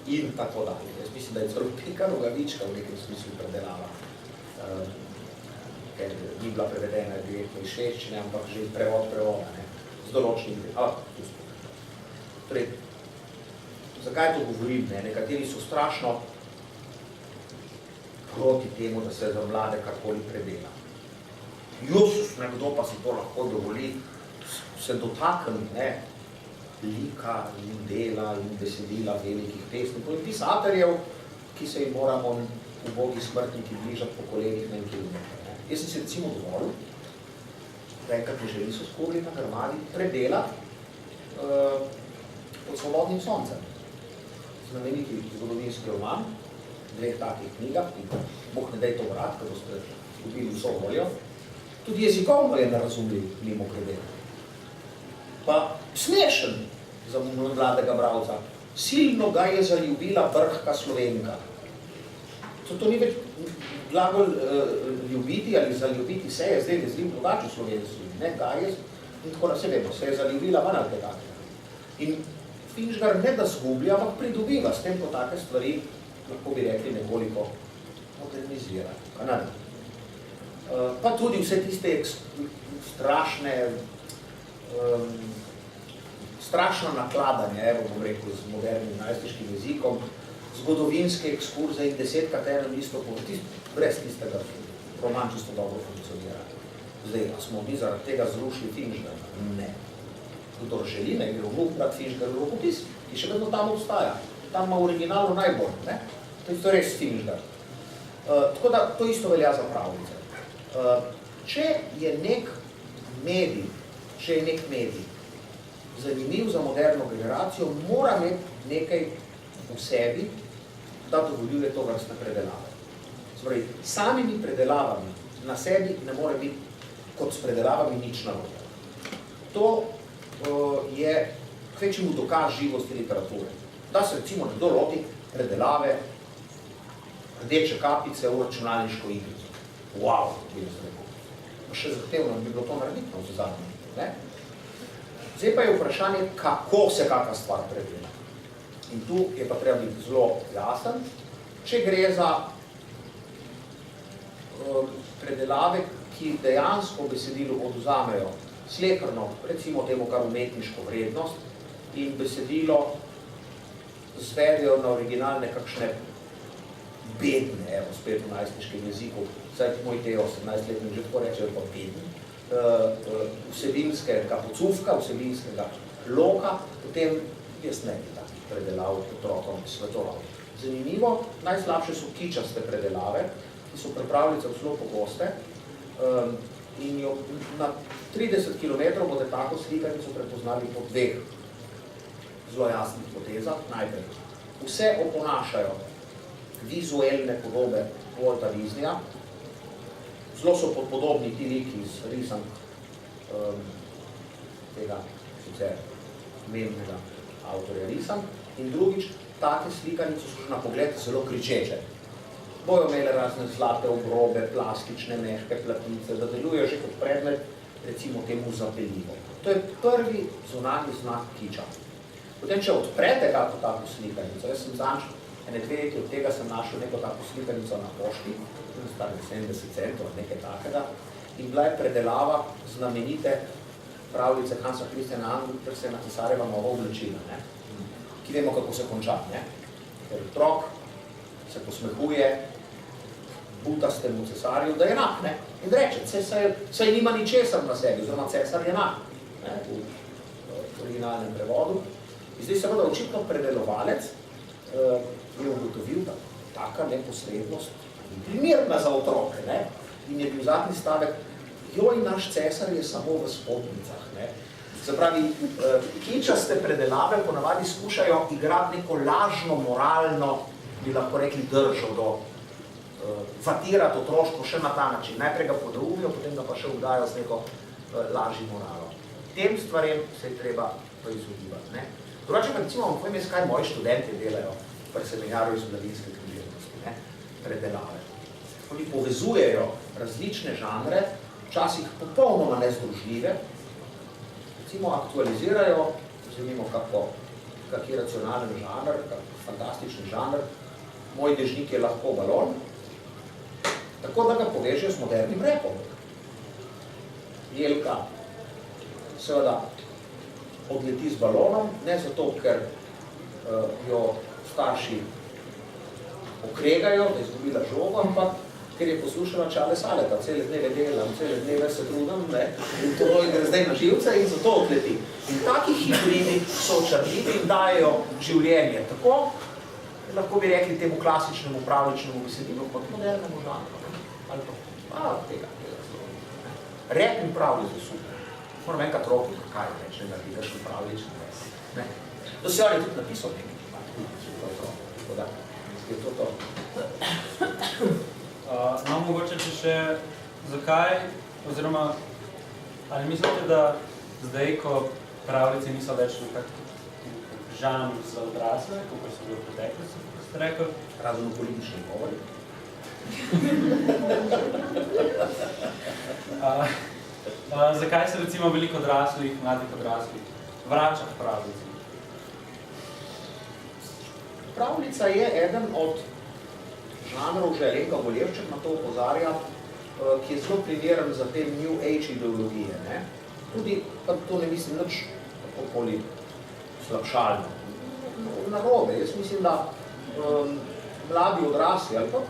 In tako dalje. Jaz mislim, da je celo Pika Nogavička v nekem smislu predelava, ker ni bila prevedena direktno iz švedščine, ampak že prevoda, z določenim. Torej, zakaj to govorim? Nekateri so strašno proti temu, da se za mlade karkoli predela. Jezus, nekdo pa si to lahko dovoli, se dotakne lika in dela in besedila velikih pesnikov in pisateljev, ki se jim moramo ubogi smrtniki bližati po kolenih na kilometre. Jaz sem si recimo dovolil, da enkrat mi želi so skobli na Grmadi predelati Pod svobodnim soncem. Znameniti zgodovinski roman, dveh takih knjigah, in Bog ne daj to vrat, ko boste dobili vso voljo. Tudi jezikovno je nerazumljiv, mimo grede. Pa smešen za mladega bralca. Silno ga je zaljubila brhka Slovenka. To ni več glagol ljubiti ali zaljubiti se je zdaj vezljiv drugače v slovenski, ne, ga je, in tako da se vemo, se je zaljubila manj ali takega. In Finžgar ne da zgublja, ampak pridobiva s tem, ko take stvari, lahko bi rekli, nekoliko modernizira. Pa tudi vse tiste strašno nakladanje, bom rekel, z modernim najstniškim jezikom, zgodovinske ekskurze in 10krat eno isto brez tistega roman čisto dobro funkcionira. Zdaj, a smo mi zaradi tega zrušili Finžgarja? Ne. Kdor želi, ne gre vnuk brat Finžgarjev rokopis, ki še vedno tam obstaja. Tam ima originalu najbolj, ne? To je res Finžgar. Tako da to isto velja za pravljice. Če je nek medij zanimiv za moderno generacijo, mora imeti nekaj v sebi, da dovoljuje to vrstne predelave. Torej, samimi predelavami na sebi ne more biti kot s predelavami nič narobe. To je kvečemu dokaz živosti literature. Da se recimo nekdo loti predelave Rdeče kapice v računalniško igrico. Wow, bi jaz rekel. Pa še zahtevno bi bilo to narediti, no, za zadnje. Zdaj pa je vprašanje, kako se kakva stvar predela. In tu je pa treba biti zelo jasen. Če gre za predelave, ki dejansko besedilu oduzamejo sleherno, recimo temu kar umetniško vrednost, in besedilo zvedejo na originalne kakšne bedne, evo, spet v najstniškem jeziku, saj moj Teo 18-letni že tako rečejo pa bedni, vsebinskega pocuvka, vsebinskega loka, potem jaz ne bi takih predelav otrokom svetoval. Zanimivo, najslabše so kičaste predelave, ki so pri pravljicah zelo pogoste, in jo na 30 km boste tako slikanico prepoznali po dveh zelo jasnih potezah. Najprej, vse oponašajo vizualne podobe Walta Disneyja, zelo so podobni ti liki iz risank tega sicer pomembnega avtorja risank, in drugič, take slikanice so na pogled zelo kričeče. Bojo imeli razne zlate obrobe, plastične, mehke platnice, da delujejo že kot predmet, recimo temu zapeljivo. To je prvi zunanji znak kiča. Potem, če odprete kako tako slikanico, jaz sem zanč, ene 2 leti od tega sem našel neko tako slikanico na pošti, stane 70 centov, nekaj takega, in bila je predelava znamenite pravljice Hansa Christiana Andersena Cesarjeva nova oblačila, ki vemo, kako se konča, ker otrok se posmehuje butastemu cesarju, da je enak, in reče, saj nima ničesar na sebi, oziroma cesar je enak, v originalnem prevodu. In zdaj seveda očitno predelovalec je ugotovil, da taka neposrednost ni primerna za otroke, in je bil zadnji stavek, joj, naš cesar je samo v spodnicah. Se pravi, kičaste predelave ponavadi skušajo igrati neko lažno, moralno, bi lahko rekli, držo do vatirati otroštvo še na ta način. Najprej ga podrumijo, potem ga pa še vdajo z neko lažji moralo. Tem stvarem se je treba izogibati. Drugače pa recimo vam povem, kaj moji študenti delajo pri seminarju iz mladinske književnosti, predelave. Oni povezujejo različne žanre, včasih popolnoma nezdružljive, recimo aktualizirajo, vzemimo kak je racionalen žanr, kak fantastični žanr, Moj dežnik je lahko balon, tako da ga povežejo z modernim repom. Jelka seveda odleti z balonom, ne zato, ker jo starši okregajo, da je izgubila žogo, ampak ker je poslušala Čale Saleta, cele dneve delam, cele dneve se trudam, in to gre zdaj na živce in zato odleti. In taki hibridi so očarljivi in dajejo življenje tako, lahko bi rekli temu klasičnemu pravličnemu besedilu, kot modernemu žanru. Ali to? Tega. Rep in pravljic je super. Moram enkrat roki, kaj reč, ne narediš v pravlični. To se on je tudi napisal nekaj. Tako da, je to. No, mogoče še zakaj, oziroma, ali mislite, da zdaj, ko pravljice niso več nekako žanr za odrasle, kako so bili v preteklosti, kot ste rekli? Razen v politični govori. Zakaj se recimo veliko odraslih, mladih odraslih, vrača k pravljici? Pravljica je eden od žanrov, že Alenka Golevček na to opozarja, ki je zelo primeren za te New Age ideologije. Tudi, pa to ne mislim nič okoli slabšalno. Narobe, jaz mislim, da mladi odrasli ali pa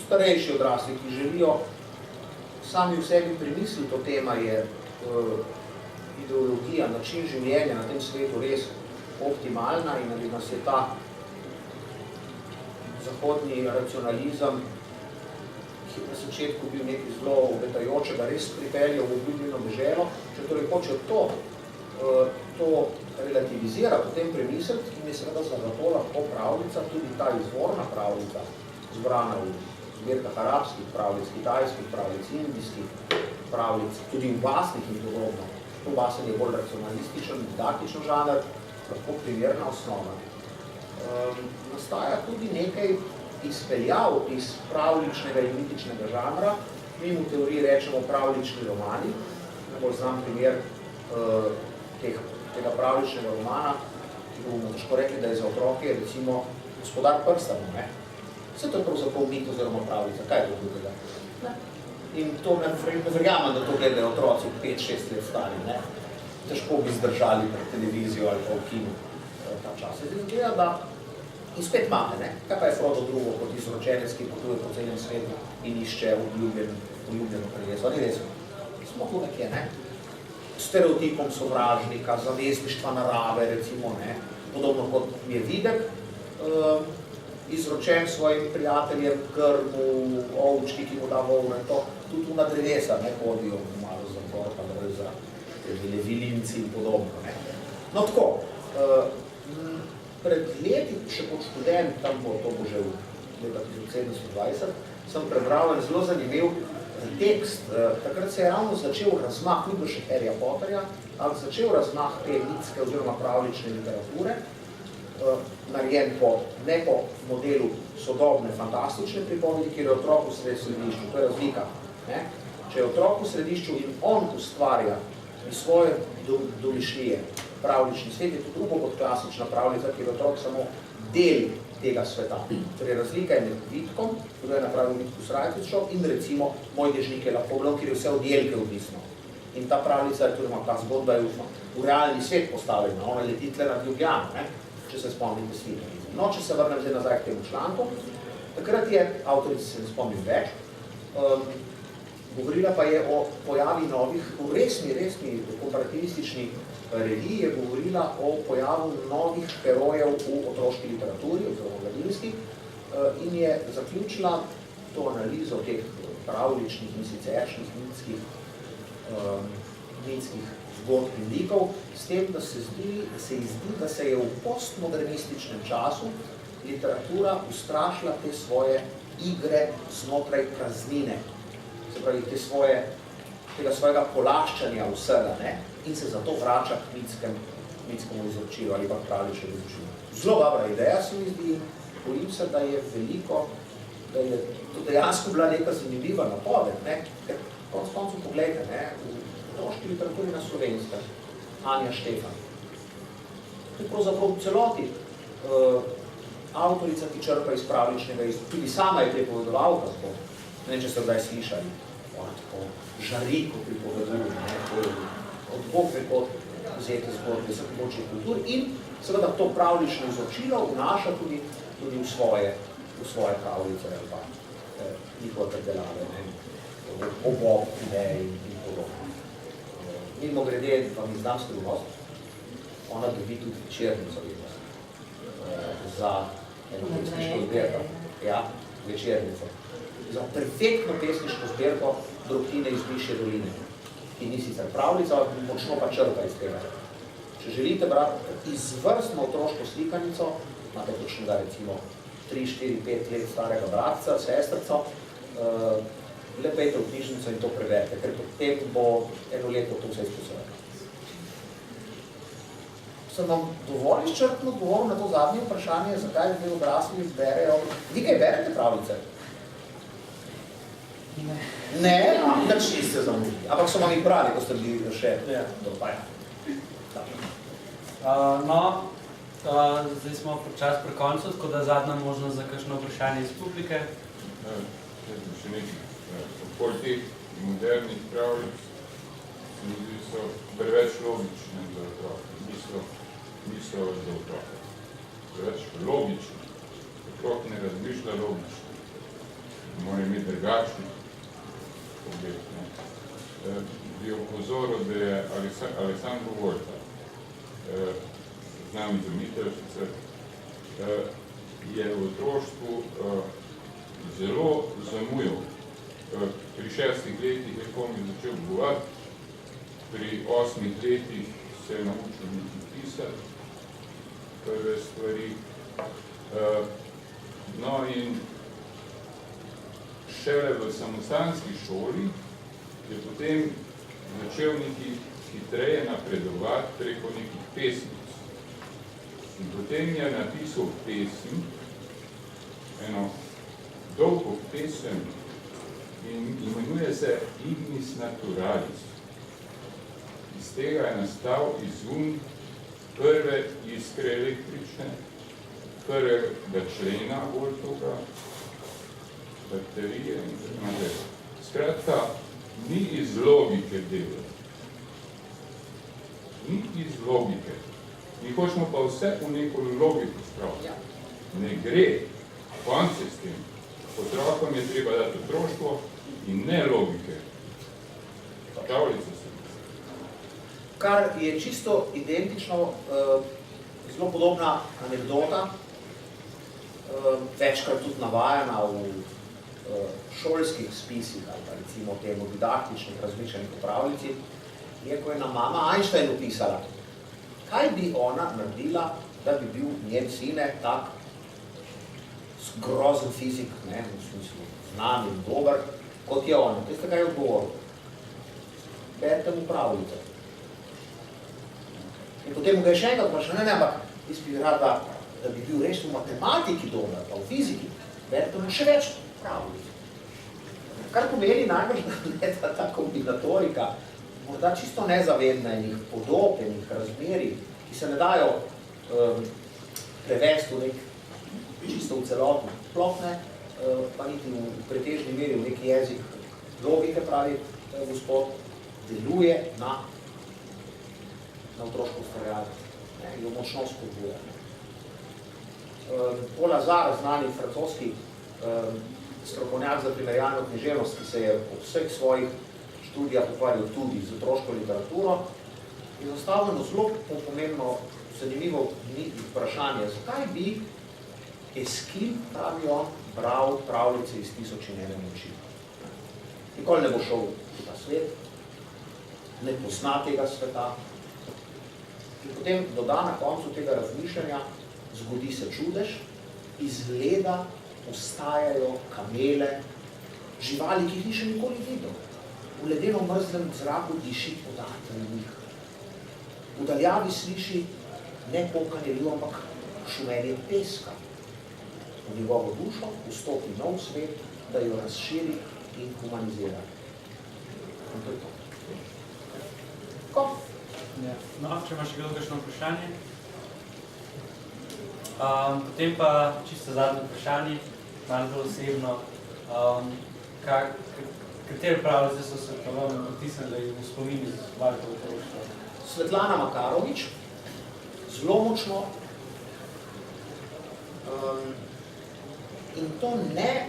starejši odrasli, ki želijo sami v sebi premisliti, to tema je ideologija, način življenja na tem svetu res optimalna in ali nas je ta zahodni racionalizem, ki je na začetku bil nekaj zelo obetajočega, res pripeljal v obljubljeno deželo, če torej hoče to relativizira, potem premisliti, in je seveda zato lahko pravljica, tudi ta izvorna pravljica, zbrana v zbirkah arabskih pravljic, kitajskih pravljic, indijskih pravljic, tudi v basnih in podobno. To basen je bolj racionalističen, didaktičen žanr, lahko primerna osnova. Nastaja tudi nekaj izpeljav iz pravljičnega in mitičnega žanra. Mi v teoriji rečemo pravljični romani. Najbolj znam primer tega pravljičnega romana, ki bomo težko rekli, da je za otroke, recimo Gospodar prstanov. Vse to je pravzaprav mit oziroma pravljica. Kaj je to drugega? In to ne verjamem, da to gledajo otroci 5-6 let stari, ne? Težko bi zdržali pred televizijo ali pa v kinu ta čas. Izgleda, da in spet imate, ne? Kaj pa je Frodo drugo kot izročenec, ki potuje po celem svetu in išče obljubljeno kraljestvo? Ni res, smo tu nekje, ne? Stereotipom sovražnika, zavezništva narave, recimo, ne? Podobno kot je Videk, izročen svojim prijateljem, Grmu, ovčki, ki mu da volno in to, tudi na drevesa, ne, hodijo malo za zbor, pa da je za vilinci in podobno, ne. No, tako, pred leti, še kot študent, tam bo, to bo že v leta 1720, sem prebral en zelo zanimiv tekst. Takrat se je ravno začel razmah, ni bilo še Harryja Potterja, ampak začel razmah te mitske oziroma pravlične literature, narejen ne po modelu sodobne, fantastične pripovedi, kjer je otrok v središču. To je razlika. Ne? Če je otrok v središču in on ustvarja iz svoje domišljije pravlični svet, je to drugo kot klasična pravljica, kjer je otrok samo del tega sveta. Torej, razlika je med Vitkom, kdo je napravil Vitku Srajtičo, in recimo Moj dežnik je lahko blom, kjer je vse od jelke odvisno. In ta pravljica, ta zgodba je v realni svet postavljena, ona leti tle nad Ljubljano, ne? Če se spomnite slike. No, če se vrnem zdaj nazaj k temu članku, takrat je, avtorica se ne spomnim več, govorila pa je o pojavi novih, v resni komparativistični reviji je govorila o pojavu novih herojev v otroški literaturi, oziroma mladinski, in je zaključila to analizo teh pravličnih in siceršnjih mitskih zgodb in likov, s tem, da se izdi, da se je v postmodernističnem času literatura ustrašila te svoje igre znotraj praznine, se pravi, tega svojega polaščanja vsega, ne? In se zato vrača k mitskemu izročilu ali pa pravličnemu izročilu. Zelo dobra ideja se mi zdi, bojim se, da je veliko, da je to dejansko bila neka zanimiva napoved, ne? Ker koncu pogledajte, ne? V otroški literaturi na Slovenskem, Anja Štefan. To je pravzaprav v celoti avtorica, ki črpa iz pravličnega, tudi sama je pripovedovalka zgodb. Ne vem, če ste kdaj slišali, ona tako žari, ko pripoveduje, od Bog ve kot vzete zgodbe, vse pomočje kultur in seveda to pravlično izročilo vnaša tudi v svoje pravljice ali pa njihove predelave, obok, idej in podobno. Mimo grede, pa mi znam skrivnost, ona dobi tudi večernico za eno pesniško zbirko. Ja, večernico. Za perfektno pesniško zbirko Drobtine iz Višje doline, ki ni sicer pravljica, močno pa črpa iz tega. Če želite brati izvrstno otroško slikanico, imate točnega recimo 3, 4, 5 let starega bratca, sestrco, le pejte v knjižnico in to preberite, ker potem bo eno leto to vse izposobeno. Sem vam dovolj izčrpno odgovoril na to zadnje vprašanje, zakaj zdaj odrasli berejo. Vi kaj berete pravljice? Ne, nič niste zamudili. Ampak so vam jih brali, ko ste bili še dopaja. Zdaj smo počas pri koncu, tako da zadnja možnost za kakšno vprašanje iz publike. Še nekaj. Okoli teh modernih pravljic so preveč logične za otroke. Niso za otroke. Preveč logične. Otrok ne razmišlja logično. Mora imeti drugačni pogled. Bi opozoril, da je Aleksandro Volta, znam izumitelj sicer, je v otroštvu zelo zamujal. Pri 6 letih je komi začel govoriti, pri 8 letih se je naučil nekaj pisati, prve stvari. No in šele v samostanski šoli je potem začel nekaj hitreje napredovati preko nekih pesmic. In potem je napisal pesem, eno dolgo pesem, in imenuje se Ignis Naturalis. Iz tega je nastal izum prve iskre električne, prvega člena Voltovega, baterije in tako naprej. Skratka, ni iz logike dela. Ni iz logike. Mi hočemo pa vse v neko logiko spraviti. Ne gre. Konce s tem. Otrokom je treba dati otroštvo in ne logike. Pravljice se. Kar je čisto identično, zelo podobna anekdota, večkrat tudi navajana v šolskih spisih ali pa recimo temu didaktičnih različnih pravljici, je, ko je na mama Einstein opisala, kaj bi ona naredila, da bi bil njen sine tak grozen fizik, ne, v smislu znan in dober, kot je on. Veste, kaj je odgovoril? Berite mu pravljice. In potem mu ga je še enkrat vprašal, ne, ampak jaz bi rada, da bi bil res v matematiki dober, pa v fiziki, berite mu še več pravljic. Kar pomeni najbolj, da ta kombinatorika, morda čisto nezavedna enih podob, enih razmerij, ki se ne dajo prevesti v nek čisto v celotno, sploh ne, pa niti v pretežni meri v neki jezik logike, pravi gospod, deluje na otroško ustvarjalnost, jo močno spodbuja. Paul Lazar, znani francoski strokovnjak za primerjalno književnost, ki se je po vseh svojih študijah ukvarjal tudi z otroško literaturo, je zastavljeno zelo pomembno, zanimivo vprašanje, zakaj bi Eskil, pravi on, bral pravljice iz 1001 noči. Nikoli ne bo šel v ta svet, ne pozna tega sveta. In potem doda na koncu tega razmišljanja, zgodi se čudež, izgleda, ostajajo kamele, živali, ki jih ni še nikoli videl. V ledeno mrzlem zraku diši podaten njih. V daljavi sliši ne pokanje lju, ampak šumenje peska. V njegovo dušo vstopi nov svet, da jo razširi in humanizira. In to je to. Ko? Ja. No, če imaš še kakšno vprašanje? Potem pa čisto zadnje vprašanje, malo bolj osebno. Katere pravljice so se pa vam potisnili v spomini z vašega otroštva? Svetlana Makarovič, zelo močno. In to ne,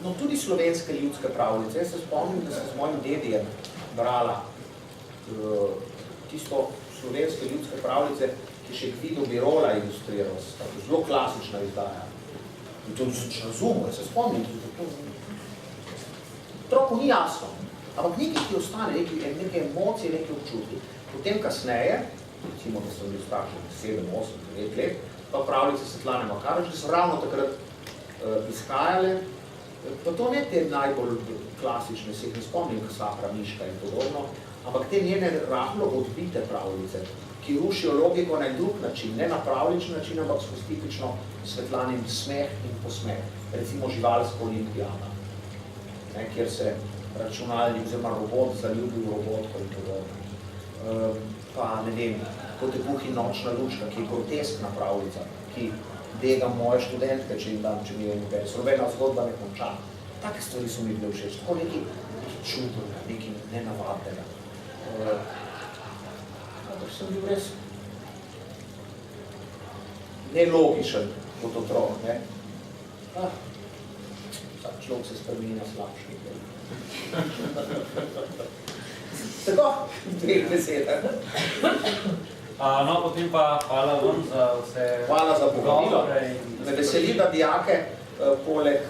no tudi slovenske ljudske pravljice. Jaz se spomnim, da sem z mojim dedijem brala tisto slovenske ljudske pravljice, ki še Gvido Birola ilustriral, tako zelo klasična izdaja. In to sem razumel, jaz se spomnim, otroku ni jasno, ampak nekaj ti ostane, neke emocije, neke občutki. Potem kasneje, recimo, da sem bil staršen 7, 8, 9 let, pa pravljice Svetlane Makarovič, ki so ravno takrat izhajale, pa to ne te najbolj klasične, se jih ne spomnim, Kasapra, Miška in podobno, ampak te njene rahlo odbite pravljice, ki rušijo logiko na en drug način, ne na pravlični način, ampak skozi tipično Svetlanin smeh in posmeh, recimo Živalska olimpijada, kjer se računalnik oziroma robot zaljubi v robotko in podobno. Pa ne vem, Potepuh in nočna lučka, ki je groteskna pravljica, ki dega moje študentke, če jim dam, če mi je nobena. Nobena zgodba ne konča. Take stvari so mi bile všeč, tako nekaj čudnega, nekaj nenavadnega. Ampak sem bil res nelogičen kot otrok, ne? Vsak človek se spremenja slabši. Tako, dveh besede. No, potem pa hvala vam za vse... Hvala za povabilo. Me veseli, da dijake poleg,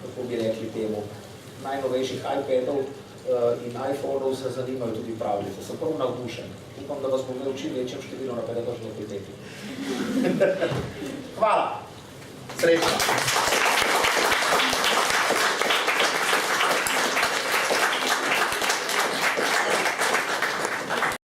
kako bi rekli temu, najnovejših iPadov in iPhoneov se zanimajo tudi pravljice. Sem prav navdušen. Upam, da vas bom imel čim večjem številu na pedagoškem fakulteti. Hvala. Srečno.